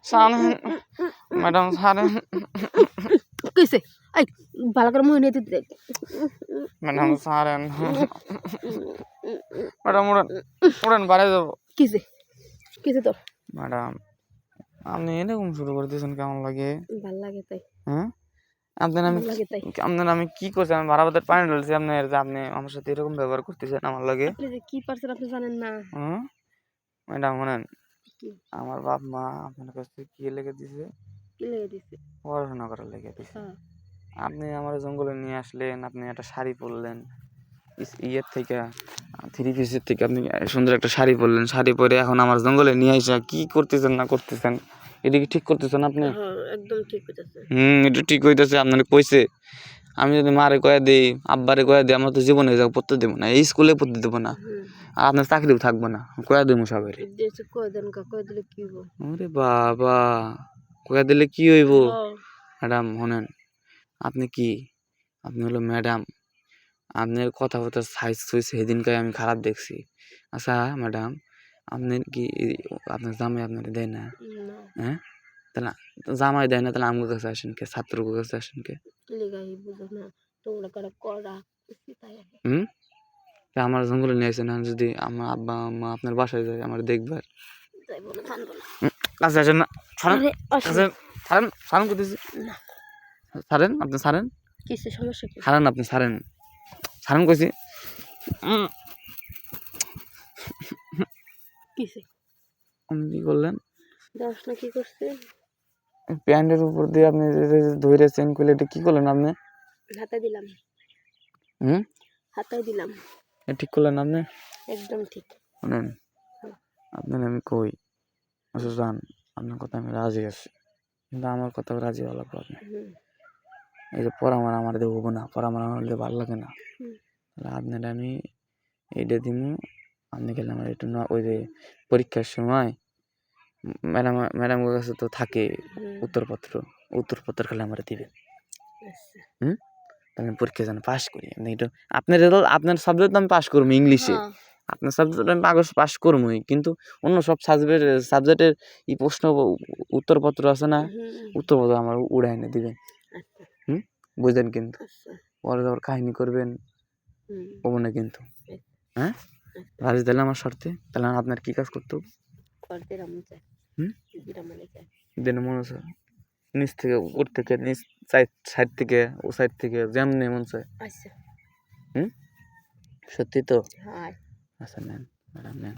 ছাড়েন ম্যাডাম ছাড়েন কিসে আই ভালো করে মুই নিতে দে ম্যাডাম ছাড়েন ম্যাডাম উড়েন উড়েন বাইরে যাবো কিসে কিসে তোর ম্যাডাম আপনি এরকম শুরু করে দিয়েছেন কেমন লাগে ভাল লাগে তাই হ্যাঁ আপনার আমি কি করছি আমি বারাবাদের পানি ঢালছি আপনি আমার সাথে এরকম ব্যবহার করতেছেন আমার লাগে আপনি যে কি পারছেন আপনি জানেন না ম্যাডাম শোনেন কি আমার বাপ মা আপনার কাছে কি লেগে দিছে কি লেগে দিছে পড়াশোনা করার লেগে দিছে হ্যাঁ আপনি আমার জঙ্গলে নিয়ে আসলেন আপনি একটা শাড়ি পরলেন ইয়ের থেকে 3 পিসের থেকে আপনি সুন্দর একটা শাড়ি পরলেন শাড়ি পরে এখন আমার জঙ্গলে নিয়ে আসা কি করতেছেন না করতেছেন এদিকে ঠিক করতেছেন আপনি হ্যাঁ একদম ঠিক হইতাছে এটা ঠিক হইতেছে আপনার কইছে আমি যদি মারে কয়ে দিই আব্বারে কয়ে দিই আমার তো জীবনে যাও পড়তে দেবো না এই স্কুলে পড়তে দেবো না আর আপনার চাকরিও থাকবো না কয়ে দেবো সবাই দেশে কয় দেন কা কয় দিলে কি হইব ওরে বাবা কয়ে দিলে কি হইব ম্যাডাম শোনেন আপনি কি আপনি হলো ম্যাডাম আপনার কথাবার্তা সাইজ সুইজ সেদিনকে আমি খারাপ দেখছি আচ্ছা ম্যাডাম আপনি কি আপনার জামাই আপনার দেয় না হ্যাঁ তাহলে জামাই দেয় না তাহলে আমার কাছে আসেন কে ছাত্রর কাছে আসেন কে আমার জঙ্গলে নিয়ে আসেন যদি আমার আব্বা আম্মা আপনার বাসায় যায় আমার দেখবার কাছে আসেন না ছাড়েন ছাড়েন ছাড়েন করতেছি ছাড়েন আপনি ছাড়েন ছাড়েন আপনি ছাড়েন ছাড়েন কইছি আপনি কি করলেন কি করছে প্যান্টের উপর দিয়ে আপনি ধরে চেন করলে এটা কি করলেন আপনি হাতায় দিলাম হাতায় দিলাম ঠিক করলেন আপনি একদম ঠিক শুনেন আপনার আমি কই আচ্ছা জান আপনার কথা আমি রাজি আছি কিন্তু আমার কথা রাজি হওয়া লাগবে আপনি এই যে পড়ামার আমার দিয়ে হবো না পড়ামার আমার দিয়ে ভালো লাগে না তাহলে আপনার আমি এইটা দিমু আপনি গেলে আমার একটু ওই যে পরীক্ষার সময় ম্যাডামের কাছে তো থাকে উত্তরপত্র খেলে আমরা দিবে তাহলে পরীক্ষা যেন পাস করি আপনি একটু আপনার সাবজেক্ট আমি পাস করবো ইংলিশে আপনার সাবজেক্ট আমি পাস করবোই কিন্তু অন্য সব সাবজেক্টের এই প্রশ্ন উত্তরপত্র আছে না উত্তরপত্র আমার উড়াই এনে দিবেন বুঝলেন কিন্তু পরে আবার কাহিনী করবেন হবো না কিন্তু হ্যাঁ রাজি দিলে আমার শর্তে তাহলে আপনার কি কাজ করতে হবে দেন মনে হচ্ছে নিচ থেকে উপর থেকে নিচ সাইড থেকে ও সাইড থেকে যেমনি মন চায় সত্যি তো আচ্ছা নেন ম্যাডাম নেন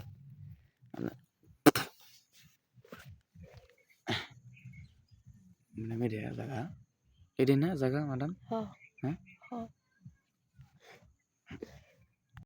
ম্যাডাম এটা জায়গা এটাই না জায়গা ম্যাডাম হ্যাঁ